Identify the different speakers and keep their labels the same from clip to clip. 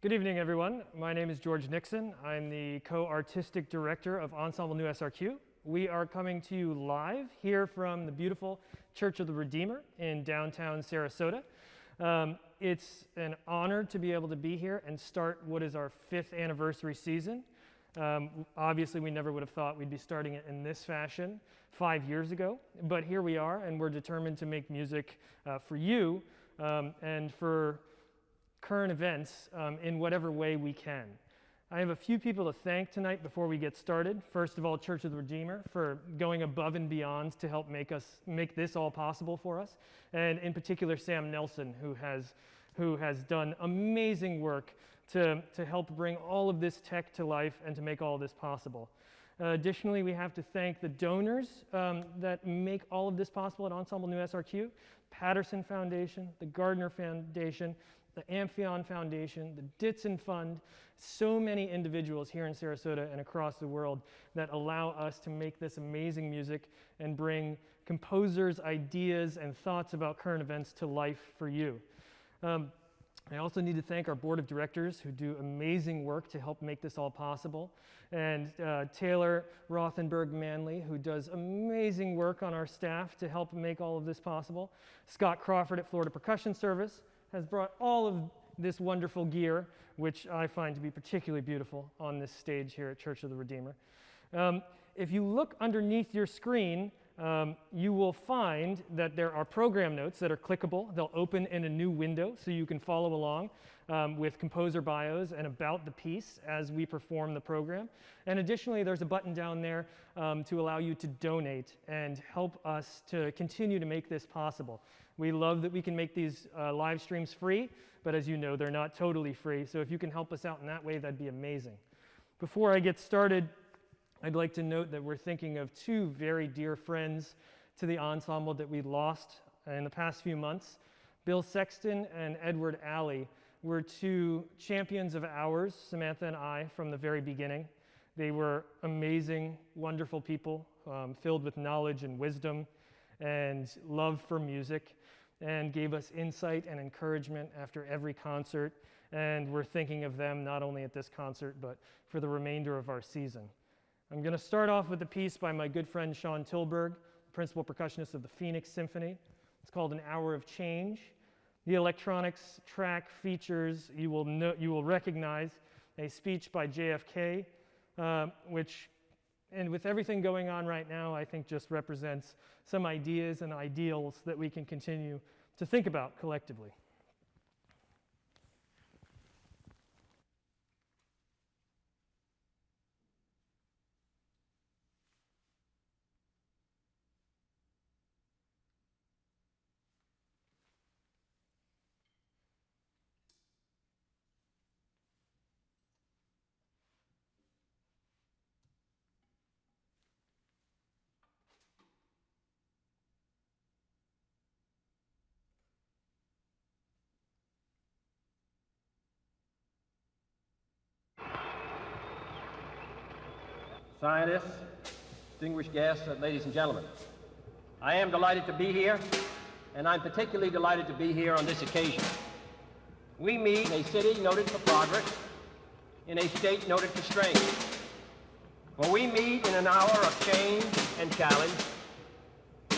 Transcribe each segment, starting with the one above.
Speaker 1: Good evening, everyone. My name is George Nixon. I'm the co-artistic director of ensmblenewSRQ. We are coming to you live here from the beautiful Church of the Redeemer in downtown Sarasota. It's an honor to be able to be here and start what is our 5th anniversary season. Obviously, we never would have thought we'd be starting it in this fashion 5 years ago, but here we are, and we're determined to make music for you and for current events in whatever way we can. I have a few people to thank tonight before we get started. First of all, Church of the Redeemer for going above and beyond to help make this all possible for us, and in particular Sam Nelson, who has done amazing work to help bring all of this tech to life and to make all of this possible. Additionally, we have to thank the donors that make all of this possible at ensmblenewSRQ, Patterson Foundation, the Gardner Foundation, the Amphion Foundation, the Ditson Fund, so many individuals here in Sarasota and across the world that allow us to make this amazing music and bring composers' ideas and thoughts about current events to life for you. I also need to thank our board of directors who do amazing work to help make this all possible, and Taylor Rothenberg-Manley, who does amazing work on our staff to help make all of this possible. Scott Crawford at Florida Percussion Service has brought all of this wonderful gear, which I find to be particularly beautiful on this stage here at Church of the Redeemer. If you look underneath your screen, you will find that there are program notes that are clickable. They'll open in a new window so you can follow along with composer bios and about the piece as we perform the program. And additionally, there's a button down there to allow you to donate and help us to continue to make this possible. We love that we can make these live streams free, but as you know, they're not totally free. So if you can help us out in that way, that'd be amazing. Before I get started, I'd like to note that we're thinking of two very dear friends to the ensemble that we lost in the past few months. Bill Sexton and Edward Alley were two champions of ours, Samantha and I, from the very beginning. They were amazing, wonderful people, filled with knowledge and wisdom and love for music, and gave us insight and encouragement after every concert. And we're thinking of them not only at this concert, but for the remainder of our season. I'm going to start off with a piece by my good friend Shaun Tilburg, principal percussionist of the Phoenix Symphony. It's called An Hour of Change. The electronics track features, you will recognize a speech by JFK, which, and with everything going on right now, I think just represents some ideas and ideals that we can continue to think about collectively.
Speaker 2: Scientists, distinguished guests, ladies and gentlemen, I am delighted to be here, and I'm particularly delighted to be here on this occasion. We meet in a city noted for progress, in a state noted for strength. For we meet in an hour of change and challenge,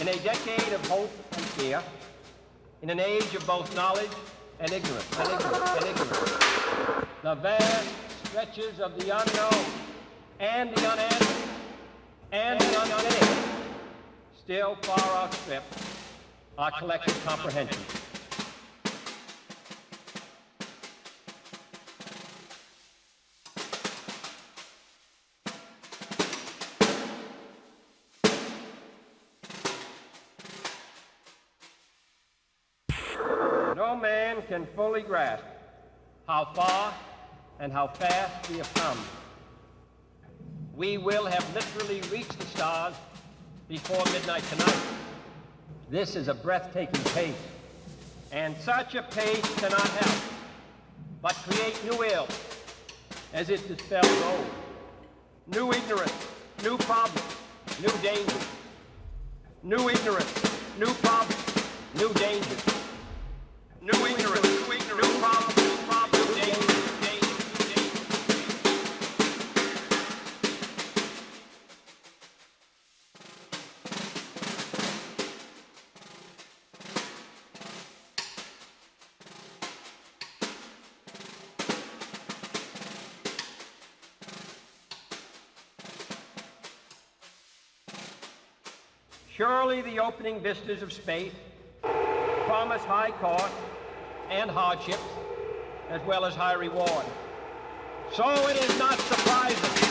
Speaker 2: in a decade of hope and fear, in an age of both knowledge and ignorance, The vast stretches of the unknown and the unanswered, and the unfinished, still far outstrip our collective comprehension. No man can fully grasp how far and how fast we have come. We will have literally reached the stars before midnight tonight. This is a breathtaking pace, and such a pace cannot help but create new ills as it dispels old. New ignorance, new problems, new dangers. New ignorance, new problems, new dangers. New ignorance, new problems, new dangers. Surely the opening vistas of space promise high cost and hardships, as well as high reward. So it is not surprising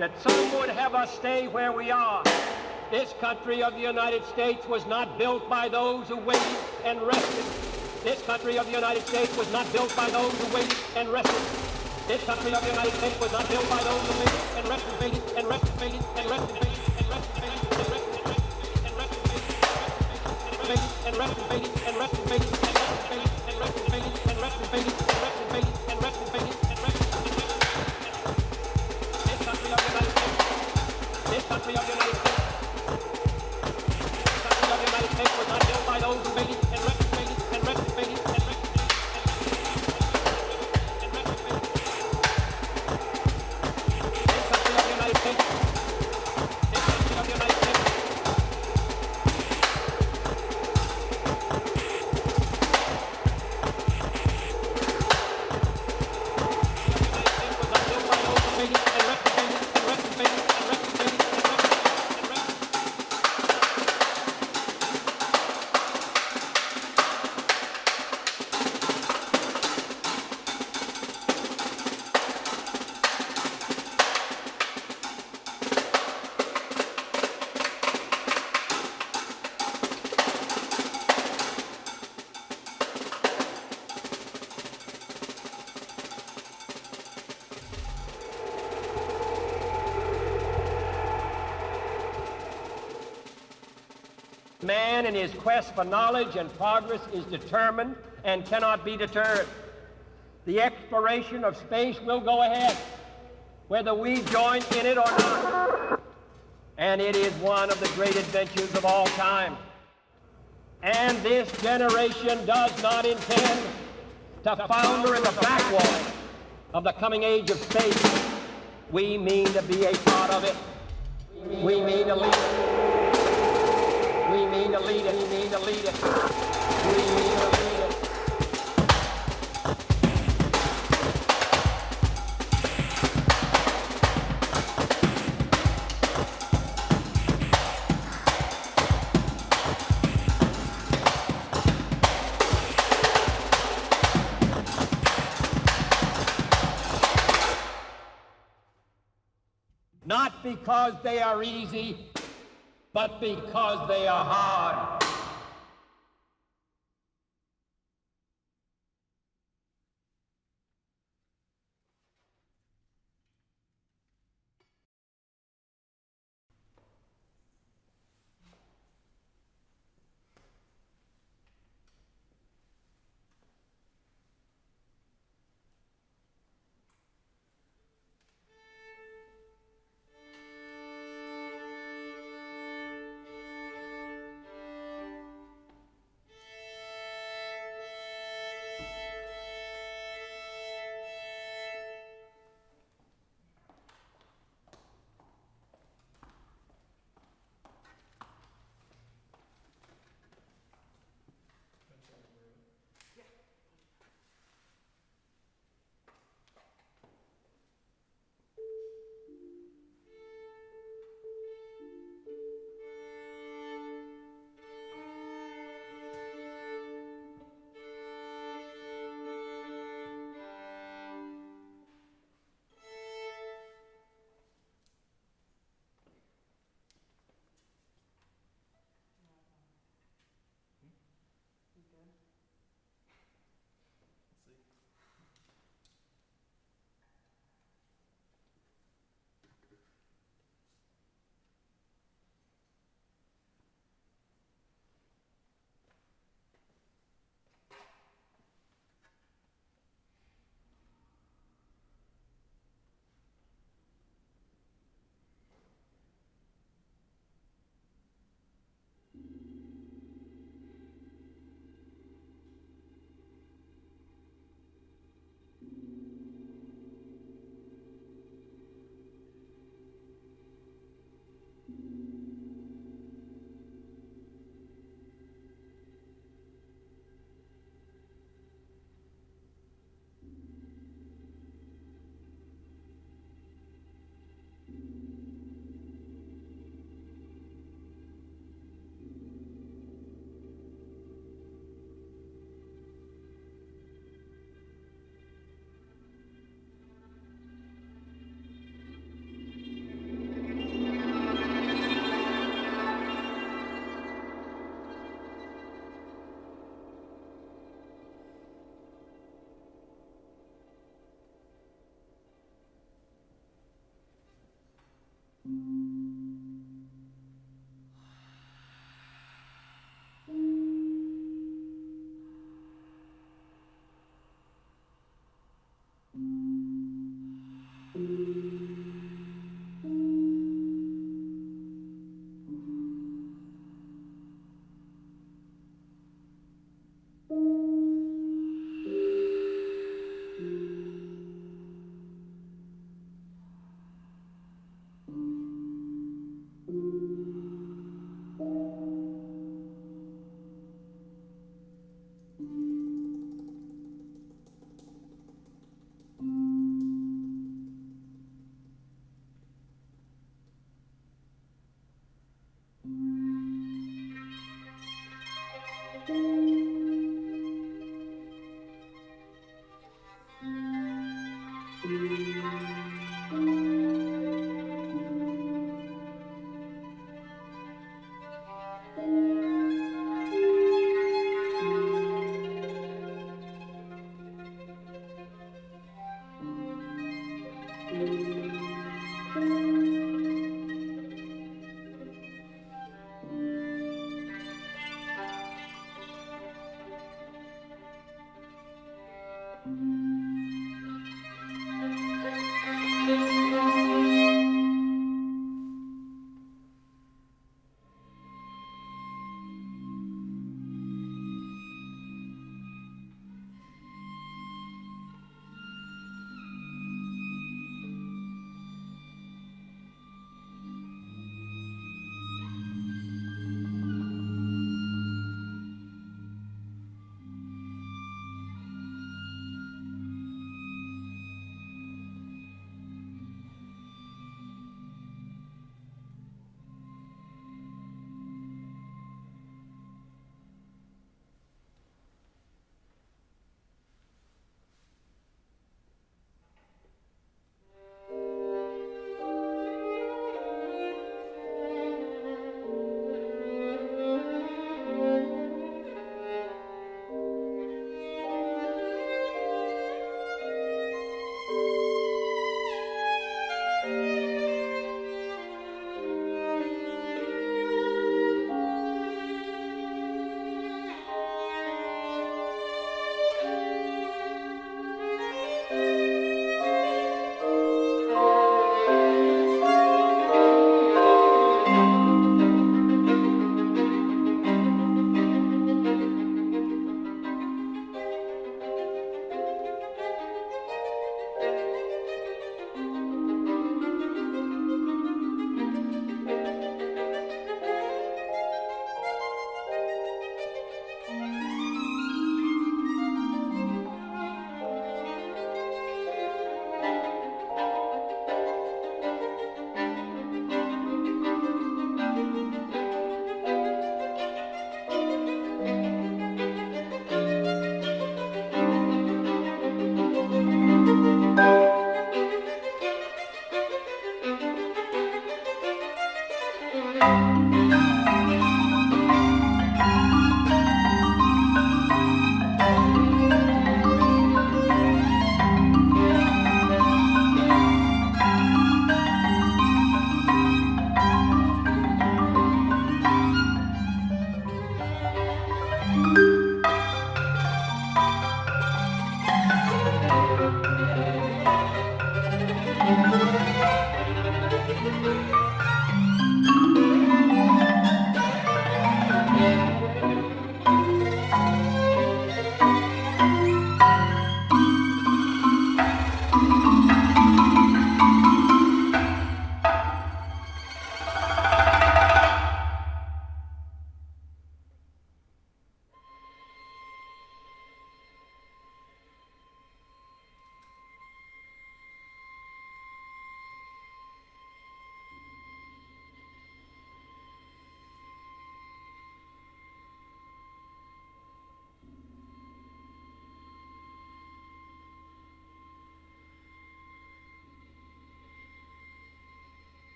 Speaker 2: that some would have us stay where we are. This country of the United States was not built by those who waited and rested. This country of the United States was not built by those who waited and rested. This country of the United States was not built by those who waited and rested, waited and rested, waited and rested, waited and rested, waited and rested, and rested, and rested, waited and rested, waited and rested, waited and rested, waited and rested, waited and rested, waited and rested, waited and rested. This country of the United States. This country of the United States. This country of the United States was not built by those who waited and rested, waited and rested, waited and rested. Man in his quest for knowledge and progress is determined and cannot be deterred. The exploration of space will go ahead, whether we join in it or not. And it is one of the great adventures of all time. And this generation does not intend to founder in the backwater of the coming age of space. We mean to be a part of it. We mean to lead it. We mean to lead it. We mean to lead it. We mean to lead it. Not because they are easy, but because they are hard.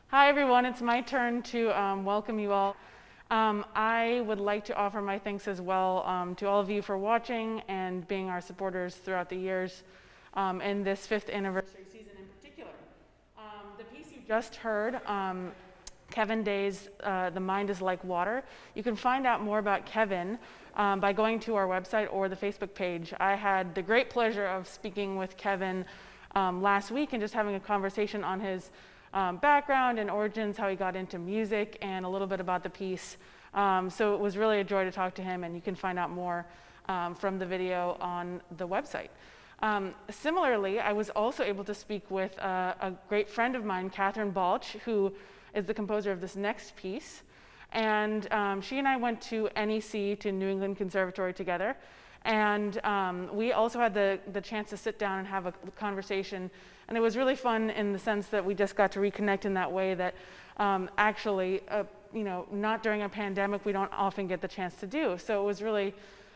Speaker 3: Hi everyone, it's my turn to welcome you all. I would like to offer my thanks as well to all of you for watching and being our supporters throughout the years in this 5th anniversary season in particular. The piece you just heard, Kevin Day's The Mind is Like Water. You can find out more about Kevin by going to our website or the Facebook page. I had the great pleasure of speaking with Kevin last week and just having a conversation on his background and origins, how he got into music, and a little bit about the piece. So it was really a joy to talk to him, and you can find out more from the video on the website. Similarly, I was also able to speak with a great friend of mine, Katherine Balch, who is the composer of this next piece. And she and I went to NEC, to New England Conservatory, together. And we also had the chance to sit down and have a conversation. And it was really fun in the sense that we just got to reconnect in that way that actually, not during a pandemic, we don't often get the chance to do. So it was really,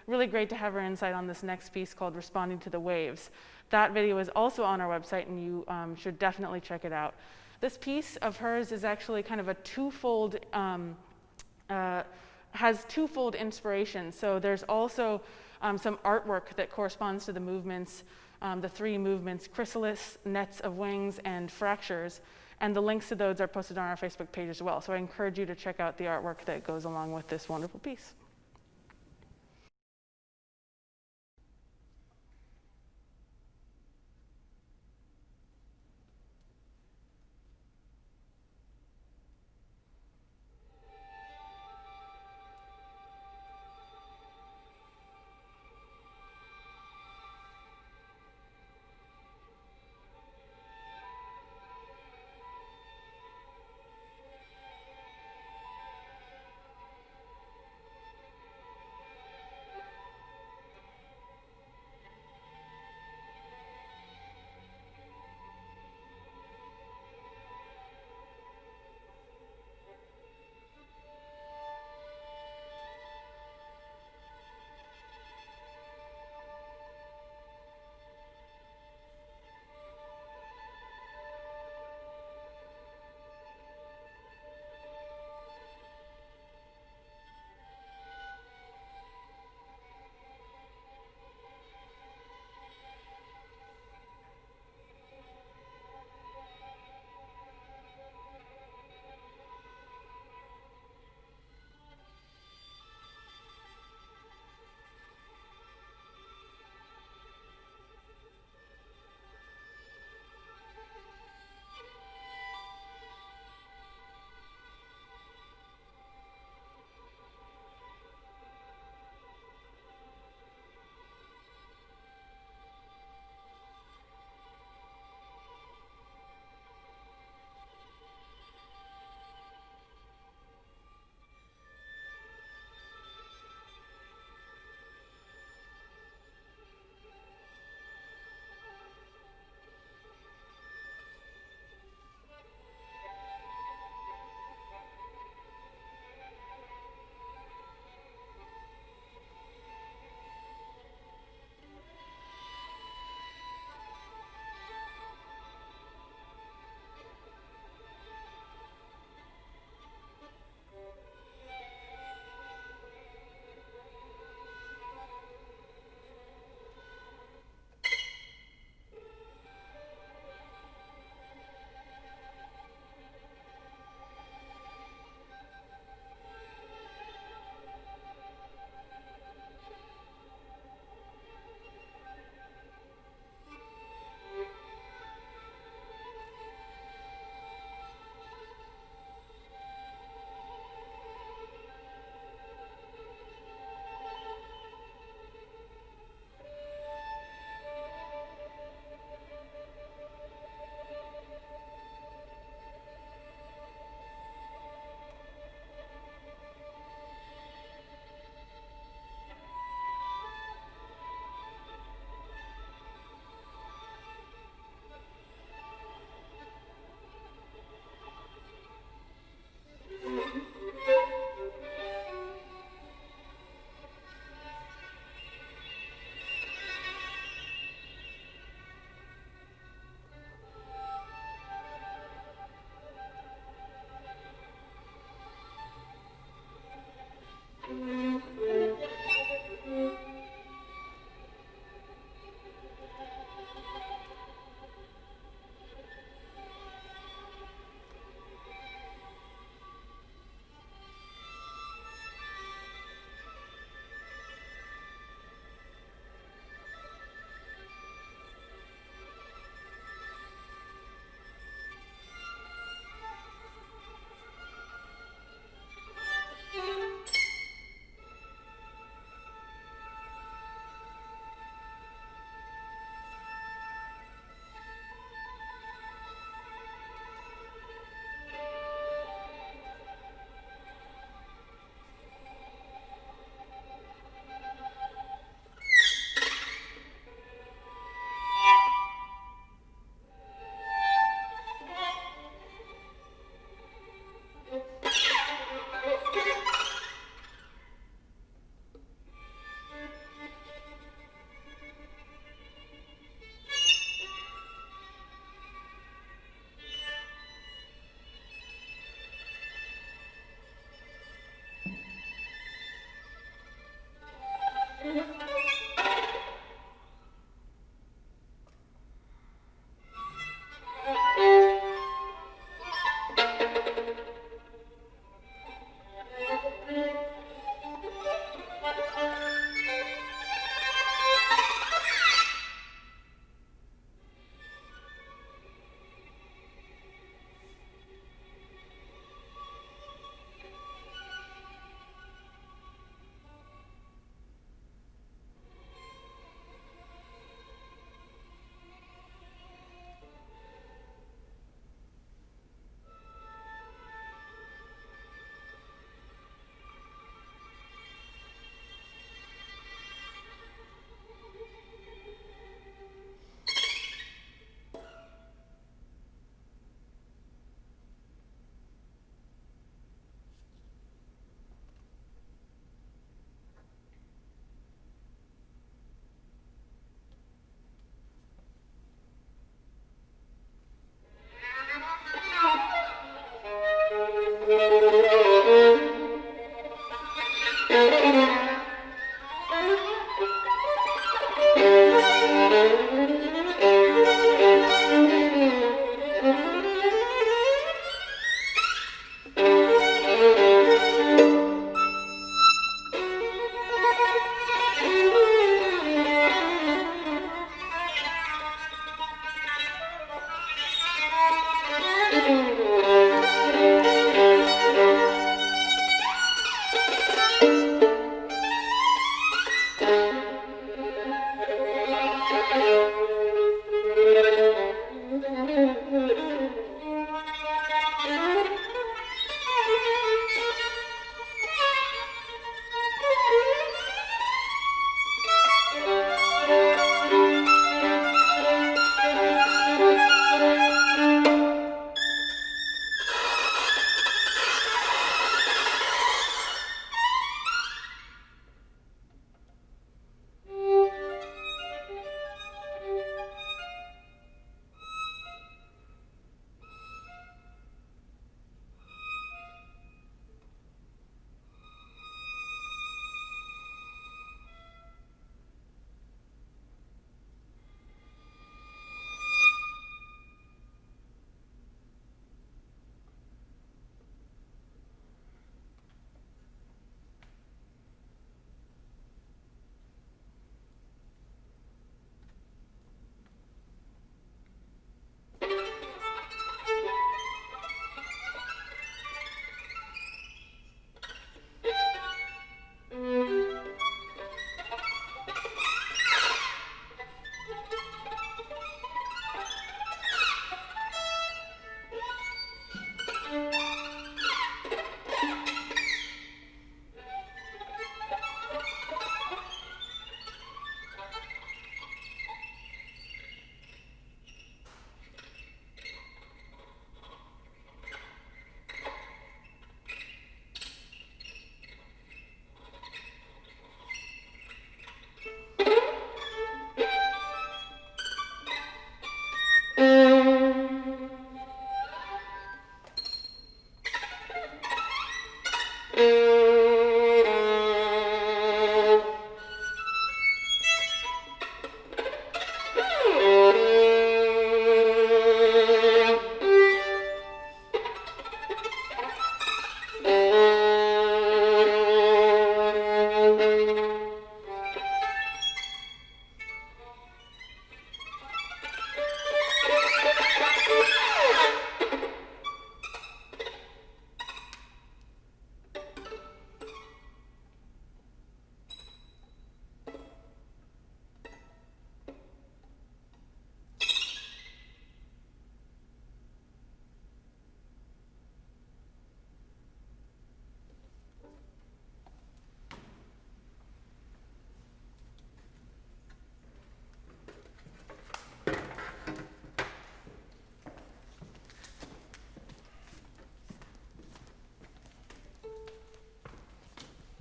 Speaker 3: really great to have her insight on this next piece called Responding to the Waves. That video is also on our website, and you should definitely check it out. This piece of hers is actually kind of a twofold, has twofold inspiration. So there's also some artwork that corresponds to the movements, the three movements: chrysalis, nets of wings, and fractures. And the links to those are posted on our Facebook page as well. So I encourage you to check out the artwork that goes along with this wonderful piece.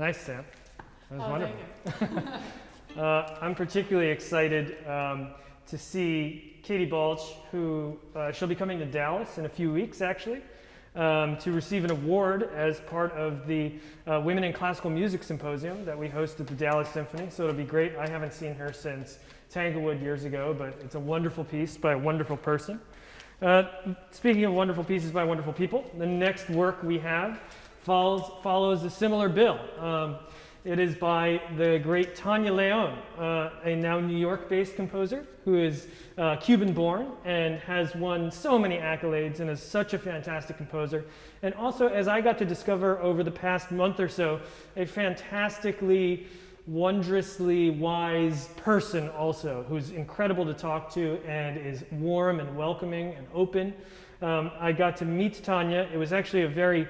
Speaker 1: Nice, Sam. That was
Speaker 3: Oh,
Speaker 1: wonderful. I'm particularly excited to see Katie Balch, who she'll be coming to Dallas in a few weeks, actually, to receive an award as part of the Women in Classical Music Symposium that we host at the Dallas Symphony. So it'll be great. I haven't seen her since Tanglewood years ago, but it's a wonderful piece by a wonderful person. Speaking of wonderful pieces by wonderful people, the next work we have follows a similar bill. It is by the great Tania Leon, a now New York-based composer who is Cuban-born and has won so many accolades and is such a fantastic composer. And also, as I got to discover over the past month or so, a fantastically, wondrously wise person also, who's incredible to talk to and is warm and welcoming and open. I got to meet Tania. It was actually a very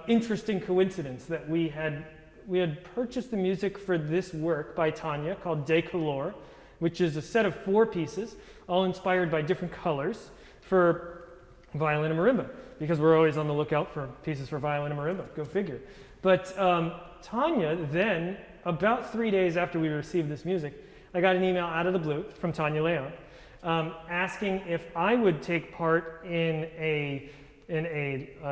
Speaker 1: interesting coincidence that we had purchased the music for this work by Tania called De Color, which is a set of 4 pieces, all inspired by different colors for violin and marimba, because we're always on the lookout for pieces for violin and marimba, go figure. But Tania then, about 3 days after we received this music, I got an email out of the blue from Tania Leon asking if I would take part in a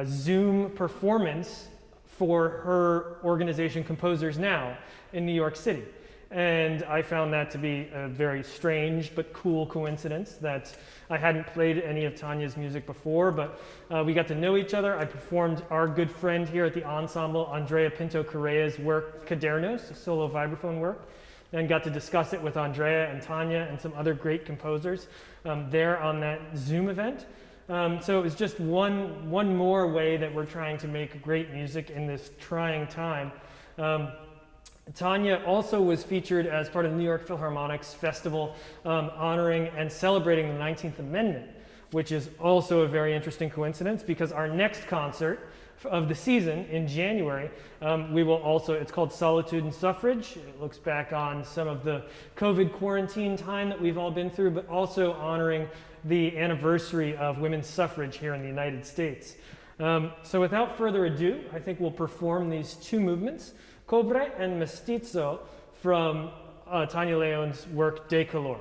Speaker 1: Zoom performance for her organization Composers Now in New York City. And I found that to be a very strange but cool coincidence that I hadn't played any of Tania's music before, but we got to know each other. I performed our good friend here at the ensemble, Andrea Pinto Correa's work, Cadernos, a solo vibraphone work, and got to discuss it with Andrea and Tania and some other great composers there on that Zoom event. So it was just one more way that we're trying to make great music in this trying time. Tania also was featured as part of the New York Philharmonic's festival honoring and celebrating the 19th Amendment, which is also a very interesting coincidence because our next concert of the season in January, we will also, it's called Solitude and Suffrage. It looks back on some of the COVID quarantine time that we've all been through, but also honoring the anniversary of women's suffrage here in the United States. So without further ado, I think we'll perform these 2 movements, Cobre and Mestizo, from Tania Leon's work De Color.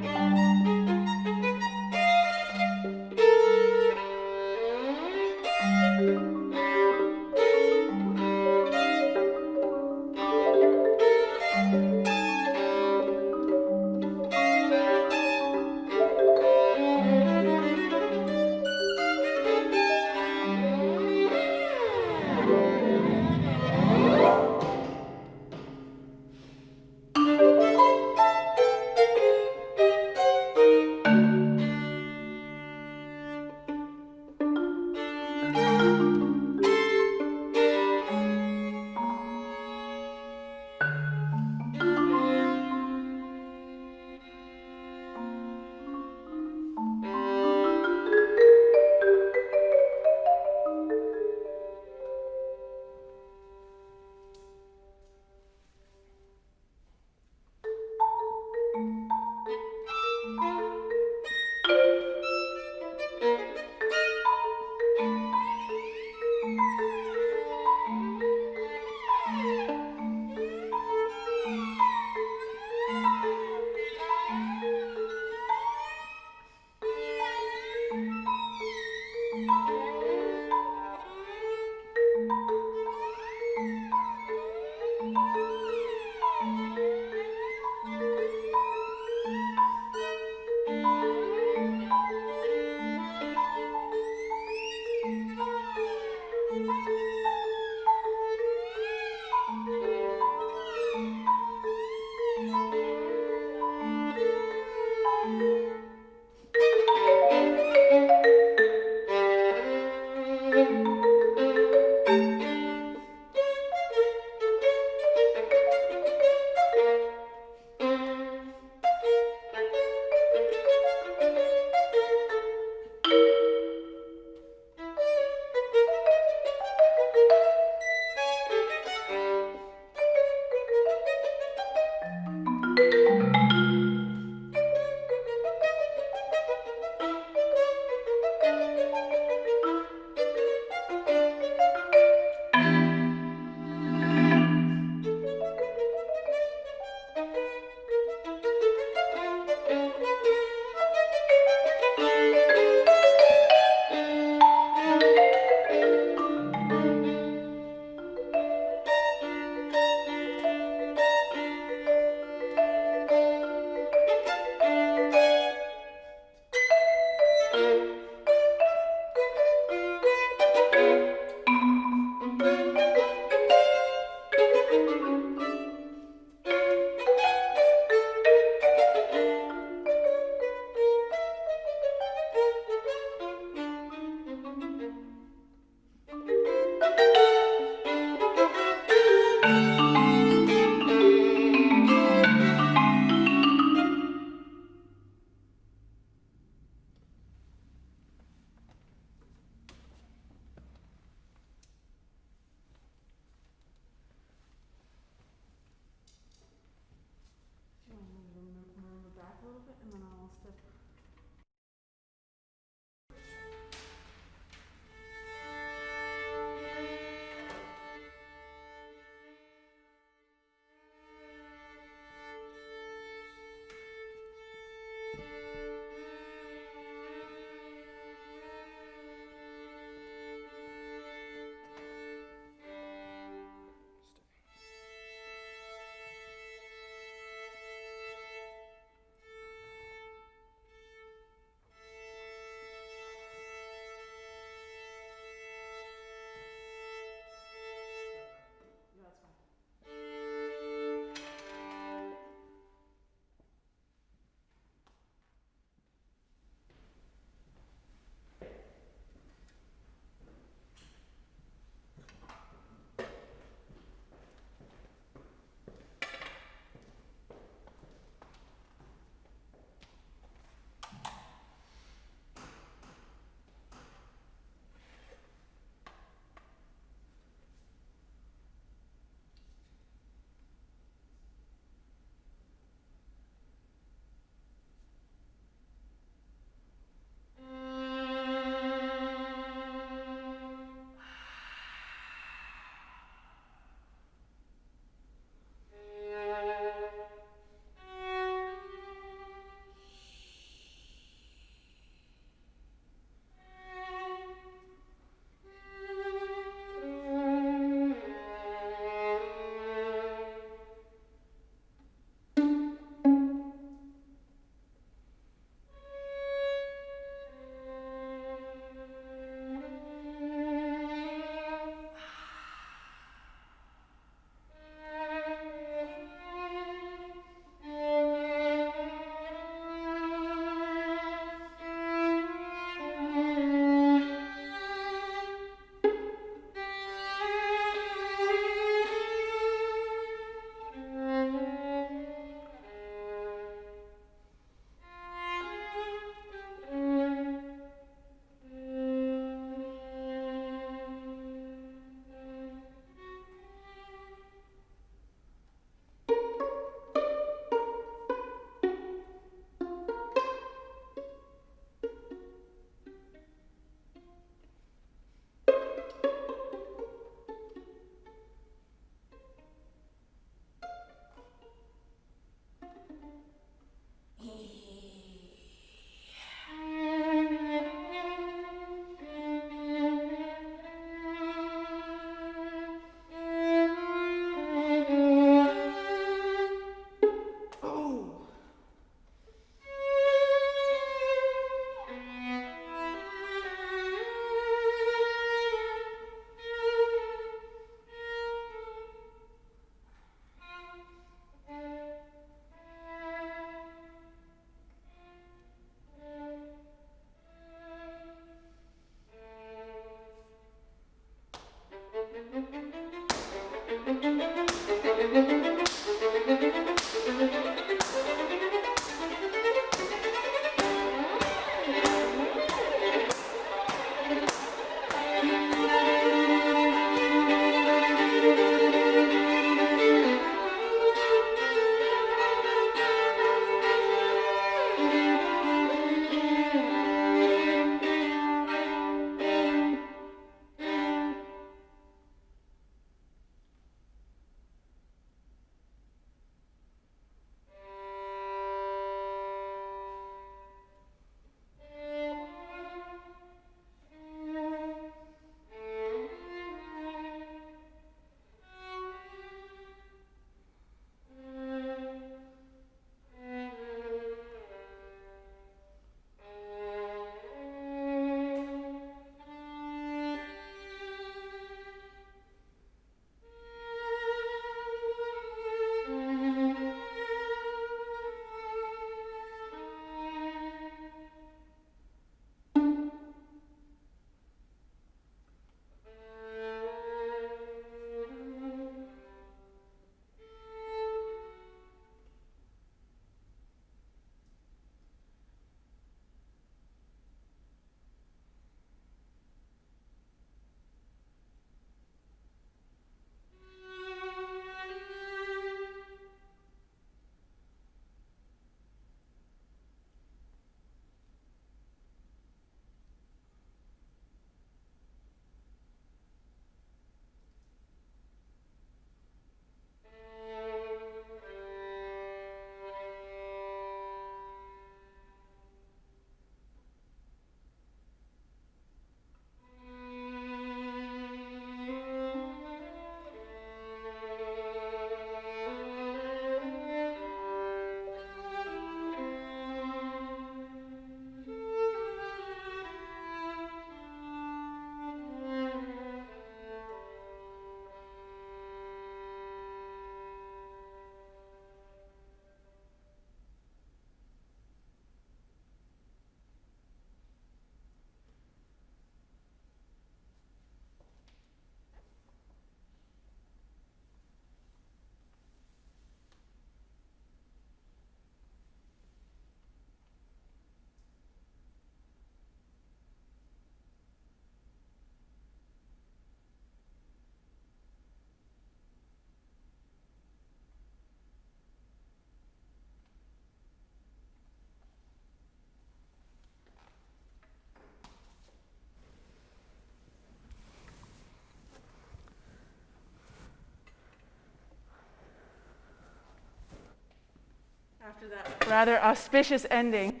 Speaker 3: After that rather auspicious ending,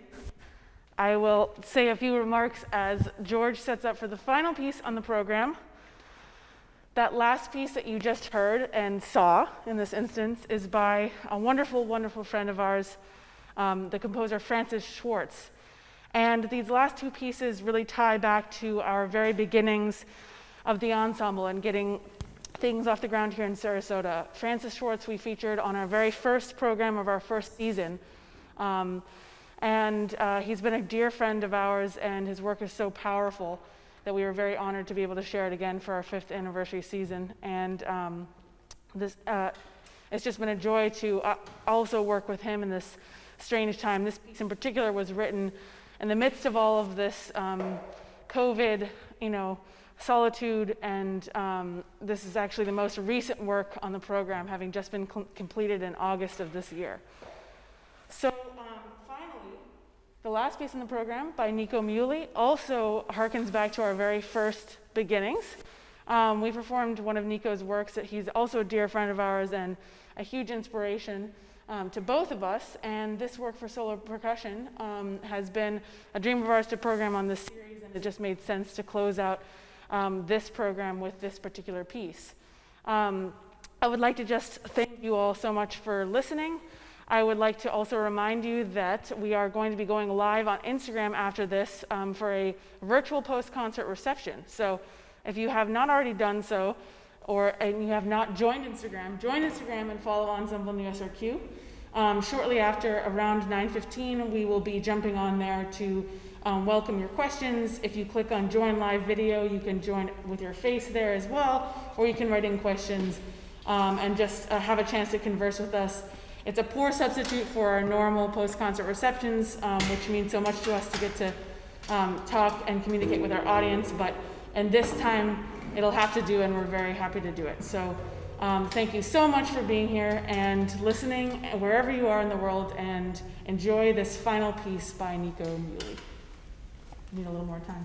Speaker 3: I will say a few remarks as George sets up for the final piece on the program. That last piece that you just heard and saw in this instance is by a wonderful, wonderful friend of ours, the composer Francis Schwartz. And these last two pieces really tie back to our very beginnings of the ensemble and getting things off the ground here in Sarasota. Francis Schwartz we featured on our very first program of our first season. He's been a dear friend of ours, and his work is so powerful that we were very honored to be able to share it again for our 5th anniversary season. And it's just been a joy to also work with him in this strange time. This piece in particular was written in the midst of all of this COVID, solitude, and this is actually the most recent work on the program, having just been completed in August of this year. So finally, the last piece in the program by Nico Muhly also harkens back to our very first beginnings. We performed one of Nico's works that he's also a dear friend of ours and a huge inspiration to both of us, and this work for solo percussion has been a dream of ours to program on this series, and it just made sense to close out this program with this particular piece. I would like to just thank you all so much for listening. I would like to also remind you that we are going to be going live on Instagram after this for a virtual post-concert reception. So if you have not already done so, and you have not joined Instagram, join Instagram and follow ensmblenewSRQ. Shortly after, around 9:15, we will be jumping on there to welcome your questions. If you click on join live video, you can join with your face there as well, or you can write in questions and just have a chance to converse with us. It's a poor substitute for our normal post-concert receptions, which means so much to us to get to talk and communicate with our audience, and this time it'll have to do, and we're very happy to do it. So thank you so much for being here and listening wherever you are in the world, and enjoy this final piece by Nico Muhly. Need a little more time.